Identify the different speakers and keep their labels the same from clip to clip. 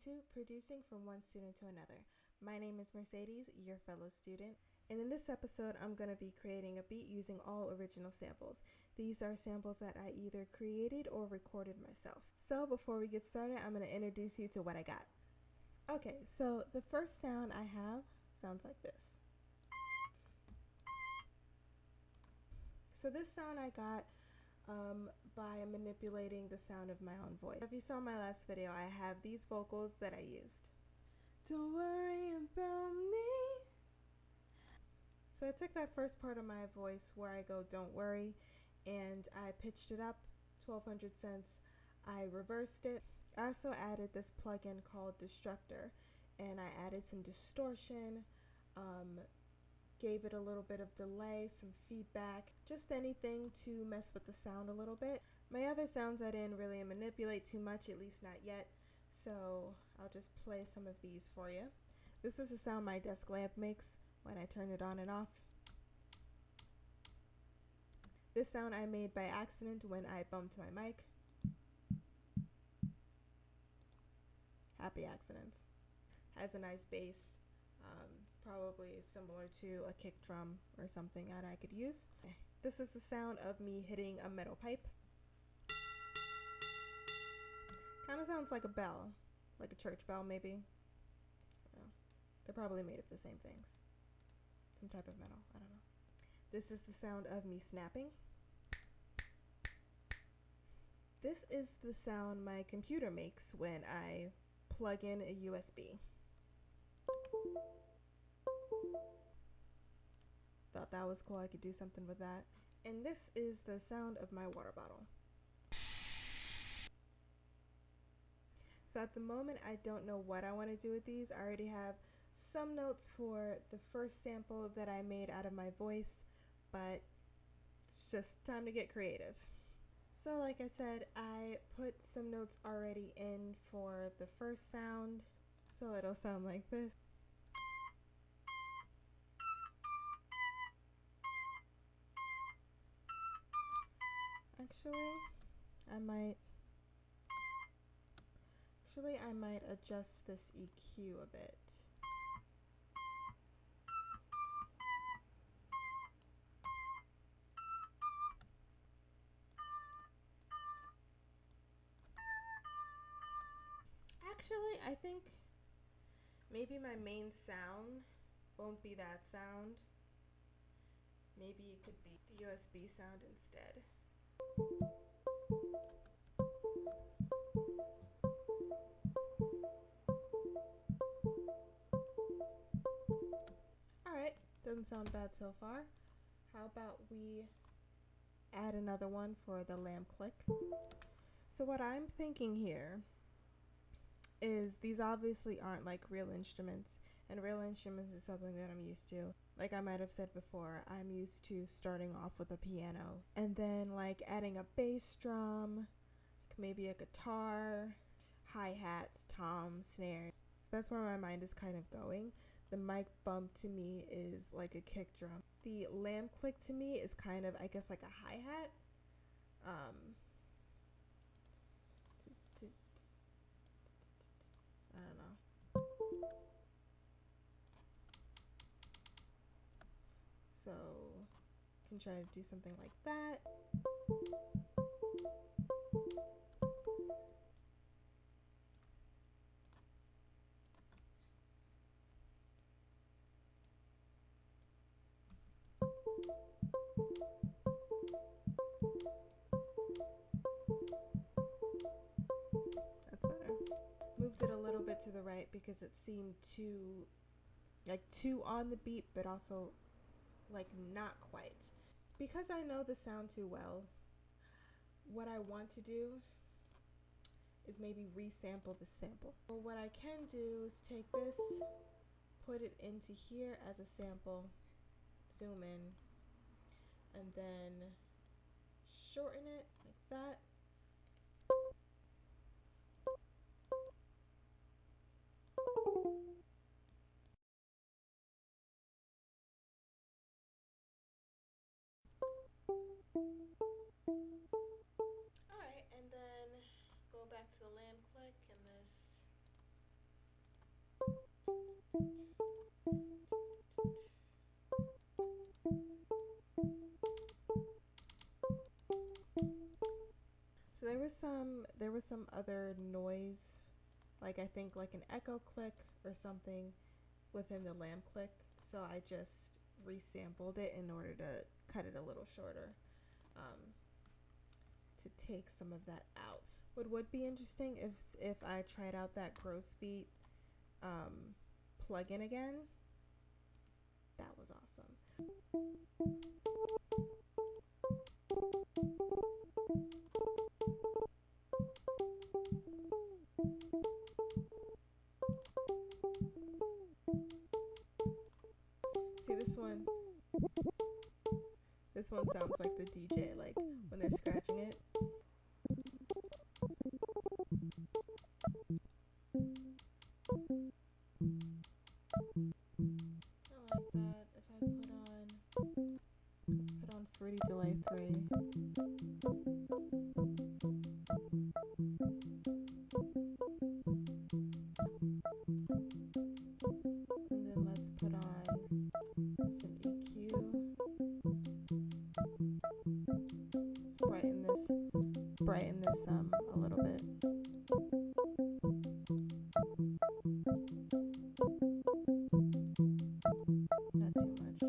Speaker 1: to Producing from One Student to Another. My name is Mercedes, your fellow student, and in this episode I'm going to be creating a beat using all original samples. These are samples that I either created or recorded myself. So before we get started, I'm going to introduce you to what I got. Okay, so the first sound I have sounds like this. So this sound I got by manipulating the sound of my own voice. If you saw my last video, I have these vocals that I used. Don't worry about me. So I took that first part of my voice where I go don't worry and I pitched it up 1200 cents. I reversed it. I also added this plugin called Destructor and I added some distortion, gave it a little bit of delay, some feedback, just anything to mess with the sound a little bit. My other sounds I didn't really manipulate too much, at least not yet, so I'll just play some of these for you. This is the sound my desk lamp makes when I turn it on and off. This sound I made by accident when I bumped my mic. Happy accidents. Has a nice bass. Probably similar to a kick drum or something that I could use. This is the sound of me hitting a metal pipe. Kind of sounds like a bell, like a church bell maybe. I don't know. They're probably made of the same things. Some type of metal, I don't know. This is the sound of me snapping. This is the sound my computer makes when I plug in a USB. Thought that was cool, I could do something with that. And this is the sound of my water bottle. So at the moment I don't know what I want to do with these. I already have some notes for the first sample that I made out of my voice, but it's just time to get creative. So like I said, I put some notes already in for the first sound, so it'll sound like this. Actually, I might adjust this EQ a bit. Actually, I think maybe my main sound won't be that sound. Maybe it could be the USB sound instead. Alright, doesn't sound bad so far. How about we add another one for the lamb click? So what I'm thinking here is these obviously aren't like real instruments, and real instruments is something that I'm used to. Like I might have said before, I'm used to starting off with a piano and then like adding a bass drum, like maybe a guitar, hi-hats, toms, snare. So that's where my mind is kind of going. The mic bump to me is like a kick drum. The lamb click to me is kind of, I guess, like a hi-hat. I don't know. So, can try to do something like that. That's better. Moved it a little bit to the right because it seemed too on the beat, but also like not quite. Because I know the sound too well, what I want to do is maybe resample the sample. So what I can do is take this, put it into here as a sample, zoom in, and then shorten it like that. Alright, and then go back to the lamb click and this there was some other noise, like I think like an echo click or something within the lamb click, so I just resampled it in order to cut it a little shorter, to take some of that out. What would be interesting if I tried out that Gross Beat plugin again. That was awesome. See this one? This one sounds like the DJ, like when they're scratching it. I like that. If I put on, let's put on Fruity Delay 3. And then let's put on some EQ. Let's brighten this a little bit. Not too much.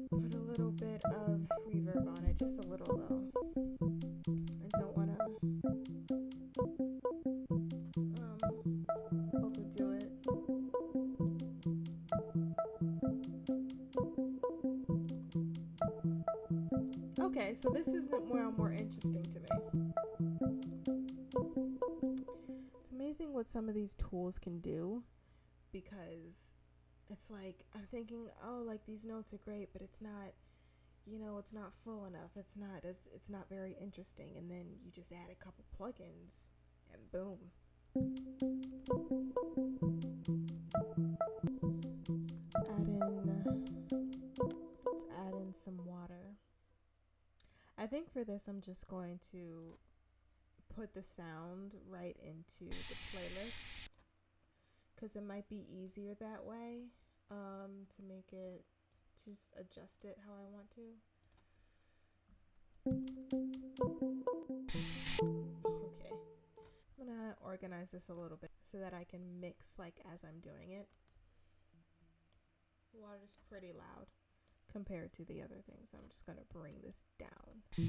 Speaker 1: Put a little bit of reverb on it, just a little though. I don't want to overdo it. Okay, so this is more interesting to me. It's amazing what some of these tools can do, because it's like I'm thinking, oh, like these notes are great, but it's not, you know, it's not full enough. It's not very interesting. And then you just add a couple plugins and boom. Let's add in some water. I think for this I'm just going to put the sound right into the playlist, because it might be easier that way, to make it, just adjust it how I want to. Okay, I'm gonna organize this a little bit so that I can mix like as I'm doing it. The water's pretty loud compared to the other things, so I'm just gonna bring this down. I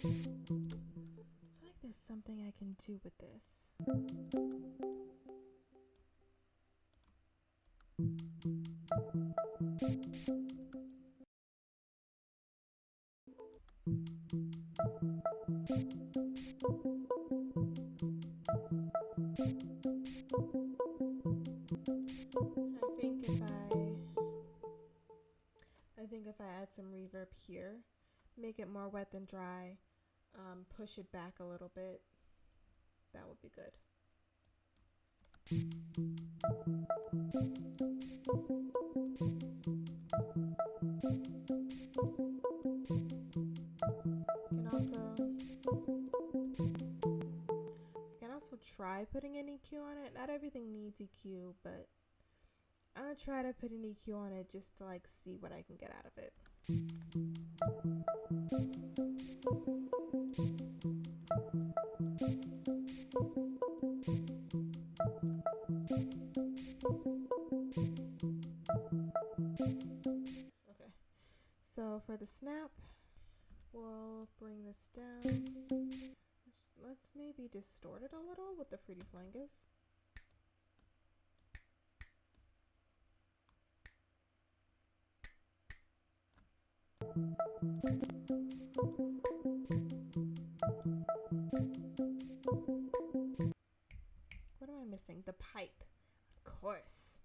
Speaker 1: feel like there's something I can do with this. I think if I add some reverb here, make it more wet than dry, push it back a little bit, that would be good. You can also try putting an EQ on it. Not everything needs EQ, but I'm gonna try to put an EQ on it just to like see what I can get out of it. Okay, so for the snap, we'll bring this down. Let's maybe distort it a little with the Fruity Flangus. What am I missing? The pipe, of course.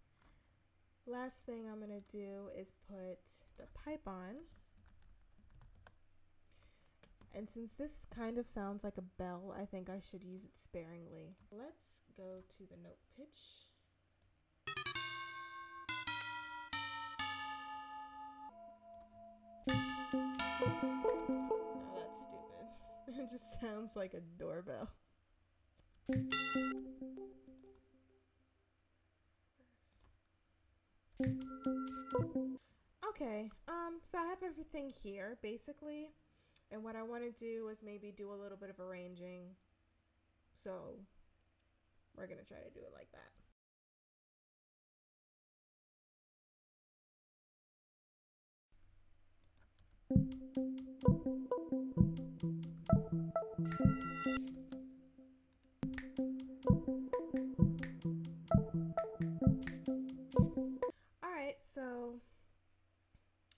Speaker 1: Last thing I'm gonna do is put the pipe on. And since this kind of sounds like a bell, I think I should use it sparingly. Let's go to the note pitch. No, that's stupid. Just sounds like a doorbell. Okay, so I have everything here basically, and what I want to do is maybe do a little bit of arranging. So we're gonna try to do it like that. Alright, so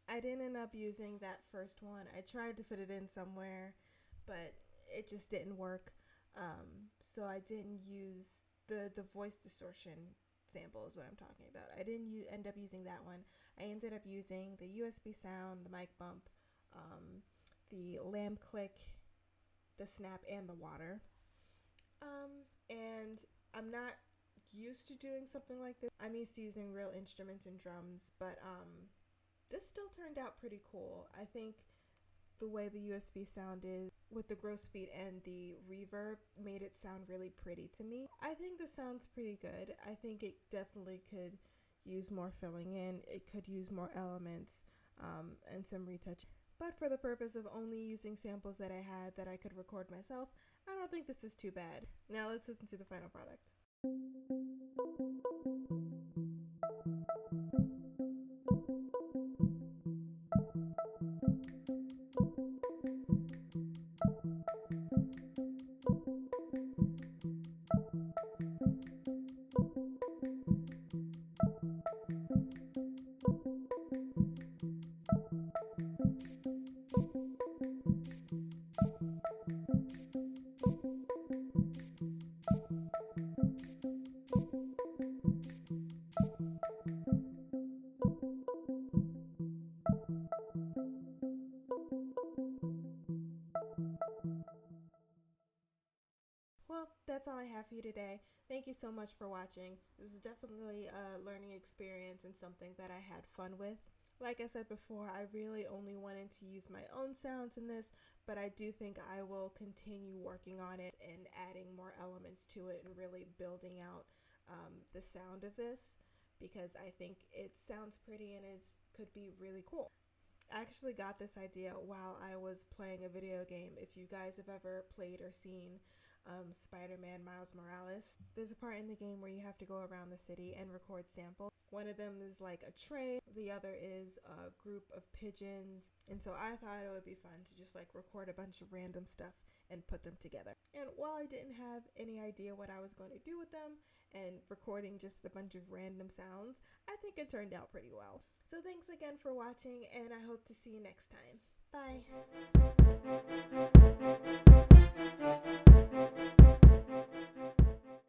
Speaker 1: I didn't end up using that first one. I tried to fit it in somewhere, but it just didn't work. So I didn't use the voice distortion sample is what I'm talking about. I didn't end up using that one. I ended up using the USB sound, the mic bump, the lamb click, the snap, and the water. And I'm not used to doing something like this. I'm used to using real instruments and drums, but this still turned out pretty cool. I think the way the USB sound is with the growth speed and the reverb made it sound really pretty to me. I think this sounds pretty good. I think it definitely could use more filling in. It could use more elements and some retouch. But for the purpose of only using samples that I had that I could record myself, I don't think this is too bad. Now let's listen to the final product. Well, that's all I have for you today. Thank you so much for watching. This is definitely a learning experience and something that I had fun with. Like I said before, I really only wanted to use my own sounds in this, but I do think I will continue working on it and adding more elements to it and really building out the sound of this, because I think it sounds pretty and could be really cool. I actually got this idea while I was playing a video game. If you guys have ever played or seen Spider-Man Miles Morales, there's a part in the game where you have to go around the city and record samples. One of them is like a train, the other is a group of pigeons, and so I thought it would be fun to just like record a bunch of random stuff and put them together. And while I didn't have any idea what I was going to do with them and recording just a bunch of random sounds, I think it turned out pretty well. So thanks again for watching, and I hope to see you next time. Bye!